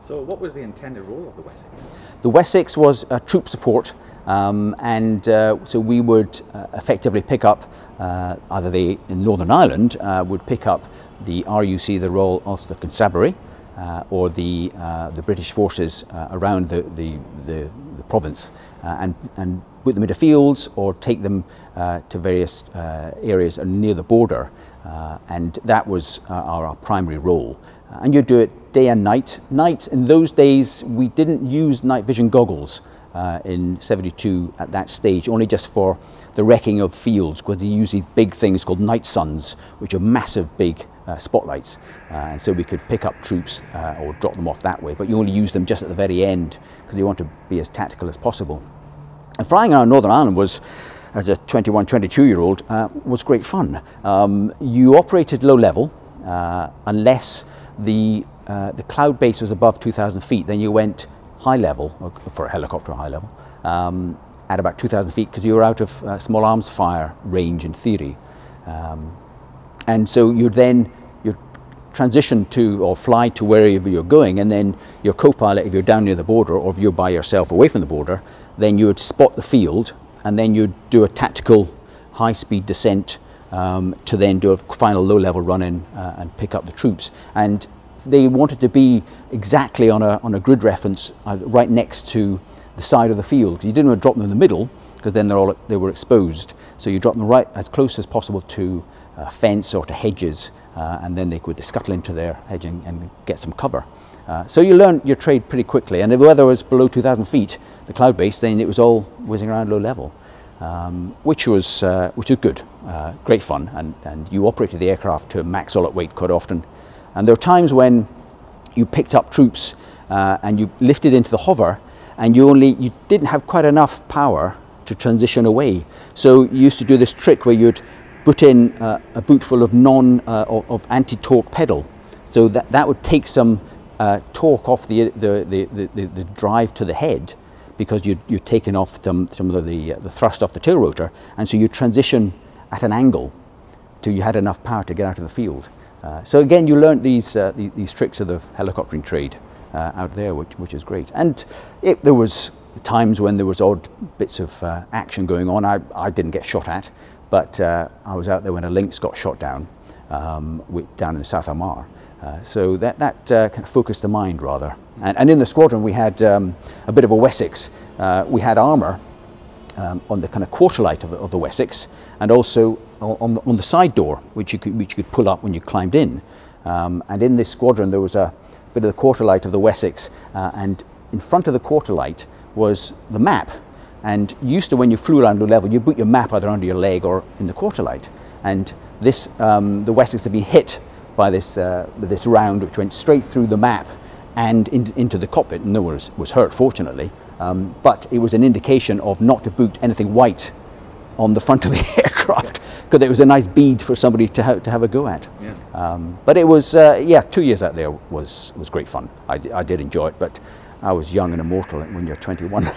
So what was the intended role of the Wessex? The Wessex was troop support, so we would effectively pick up, either in Northern Ireland, would pick up the RUC, the Royal Ulster Constabulary, or the British forces around the province, and put them into fields or take them to various areas near the border, and that was our primary role. And you do it day and night. Night, in those days, we didn't use night vision goggles in 72 at that stage, only just for the wrecking of fields, where they use these big things called night suns, which are massive big spotlights, and so we could pick up troops or drop them off that way, but you only use them just at the very end because you want to be as tactical as possible. And flying around Northern Ireland was, as a 21, 22-year-old, was great fun. You operated low level unless the cloud base was above 2,000 feet, then you went high level, for a helicopter high level, at about 2,000 feet, because you were out of small arms fire range in theory. And so you'd transition to or fly to wherever you're going, and then your co-pilot, if you're down near the border or if you're by yourself away from the border, then you would spot the field, and then you'd do a tactical high-speed descent to then do a final low-level run-in and pick up the troops. And they wanted to be exactly on a grid reference right next to the side of the field. You didn't want to drop them in the middle, because then they were exposed. So you drop them right as close as possible to a fence or to hedges, and then they could scuttle into their hedging and get some cover. So you learn your trade pretty quickly. And if the weather was below 2,000 feet, the cloud base, then it was all whizzing around low level, which was good, great fun. And you operated the aircraft to max all at weight quite often. And there were times when you picked up troops and you lifted into the hover, and you didn't have quite enough power to transition away. So you used to do this trick where you'd put in a boot full of anti-torque pedal, so that would take some torque off the drive to the head, because you're taking off some of the thrust off the tail rotor, and so you transition at an angle till you had enough power to get out of the field. So again, you learned these tricks of the helicoptering trade out there, which is great. And there was times when there was odd bits of action going on. I didn't get shot at, but I was out there when a Lynx got shot down down in South Armagh. So that kind of focused the mind rather. And in the squadron we had a bit of a Wessex. We had armour on the kind of quarterlight of the Wessex, and also on the side door, which you could pull up when you climbed in. And in this squadron there was a bit of the quarterlight of the Wessex, and in front of the quarterlight was the map. And used to, when you flew around low level, you put your map either under your leg or in the quarterlight. And this, the Wessex had been hit by this round, which went straight through the map and into the cockpit, and no one was hurt, fortunately. But it was an indication of not to boot anything white on the front of the aircraft, because it was a nice bead for somebody to have a go at. Yeah. But it was, 2 years out there was great fun. I did enjoy it, but I was young and immortal when you're 21.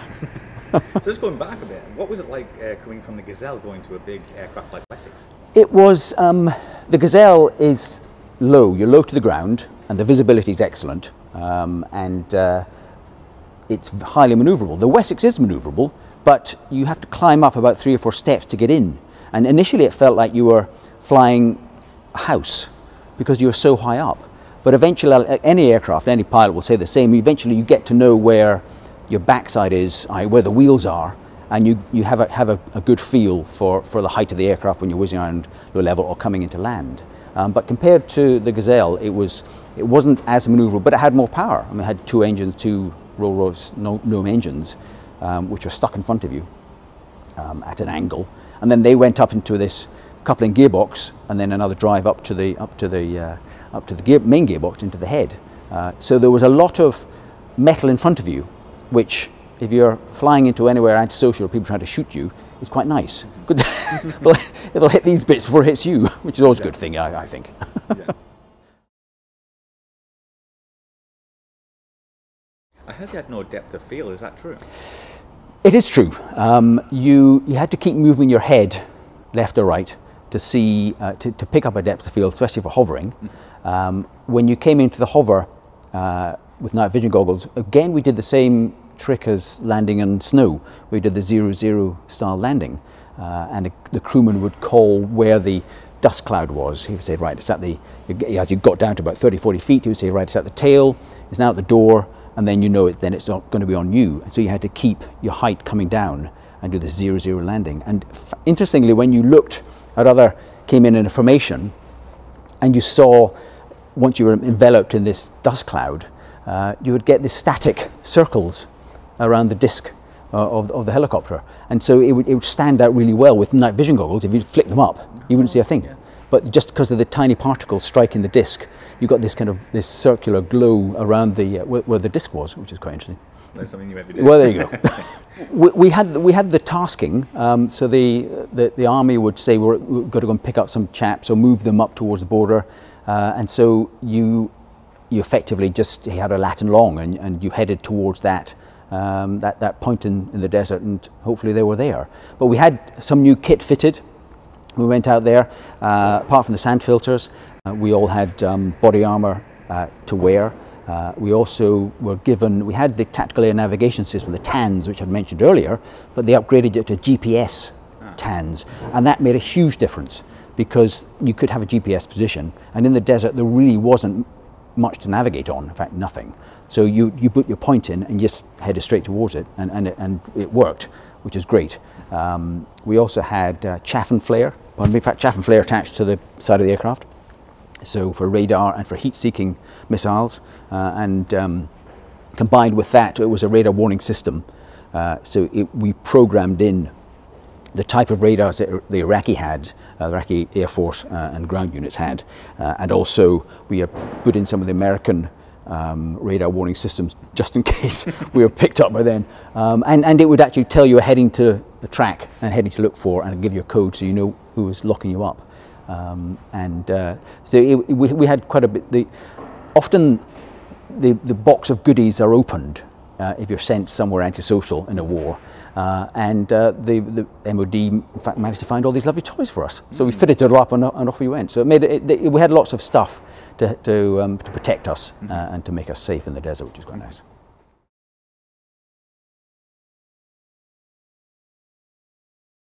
So just going back a bit, what was it like coming from the Gazelle going to a big aircraft like Wessex? It was, the Gazelle is low, you're low to the ground, and the visibility is excellent, and it's highly manoeuvrable. The Wessex is manoeuvrable, but you have to climb up about 3 or 4 steps to get in. And initially it felt like you were flying a house because you were so high up. But eventually, any aircraft, any pilot will say the same, eventually you get to know where your backside is, where the wheels are, and you have a good feel for the height of the aircraft when you're whizzing around low level or coming into land. But compared to the Gazelle, it wasn't as manoeuvrable, but it had more power. I mean, it had 2 engines, 2 Rolls-Royce gnome engines, which were stuck in front of you at an angle, and then they went up into this coupling gearbox, and then another drive up to the main gearbox into the head. So there was a lot of metal in front of you, which, if you're flying into anywhere antisocial or people trying to shoot you, is quite nice. It'll hit these bits before it hits you, which is always a good thing, I think. Yeah. I heard you had no depth of field. Is that true? It is true. You had to keep moving your head left or right to see to pick up a depth of field, especially for hovering. When you came into the hover, with night vision goggles. Again, we did the same trick as landing in snow. We did the 0-0 style landing, and the crewman would call where the dust cloud was. He would say, right, it's at the, as you got down to about 30-40 feet, he would say, right, it's at the tail, it's now at the door, and then you know it, then it's not going to be on you. And so you had to keep your height coming down and do the 0-0 landing. And interestingly, when you looked at other, came in a formation, and you saw, once you were enveloped in this dust cloud, you would get these static circles around the disc of the helicopter. And so it would stand out really well with night vision goggles. If you flick them up, you wouldn't see a thing. Yeah. But just because of the tiny particles striking the disc, you got this kind of this circular glow around the where the disc was, which is quite interesting. That's something you maybe did. Well, there you go. we had the tasking. So the army would say we've got to go and pick up some chaps or move them up towards the border, and so you effectively just had a lat and long, and you headed towards that point in the desert, and hopefully they were there. But we had some new kit fitted. We went out there. Apart from the sand filters, we all had body armor to wear. We also were given, we had the tactical air navigation system, the TANs, which I mentioned earlier, but they upgraded it to GPS TANs, and that made a huge difference because you could have a GPS position, and in the desert there really wasn't much to navigate on, in fact nothing. So you put your point in and just headed straight towards it, and it worked, which is great. We also had chaff and flare attached to the side of the aircraft. So for radar and for heat-seeking missiles, and combined with that, it was a radar warning system. We programmed in the type of radars that the Iraqi had, the Iraqi Air Force and ground units had, and also we put in some of the American radar warning systems just in case we were picked up by then. And it would actually tell you heading to the track and heading to look for, and give you a code so you know who was locking you up. We had quite a bit. Often the box of goodies are opened if you're sent somewhere antisocial in a war, and the MOD in fact managed to find all these lovely toys for us. So we fitted it all up and off we went. So it made we had lots of stuff to protect us and to make us safe in the desert, which is quite nice.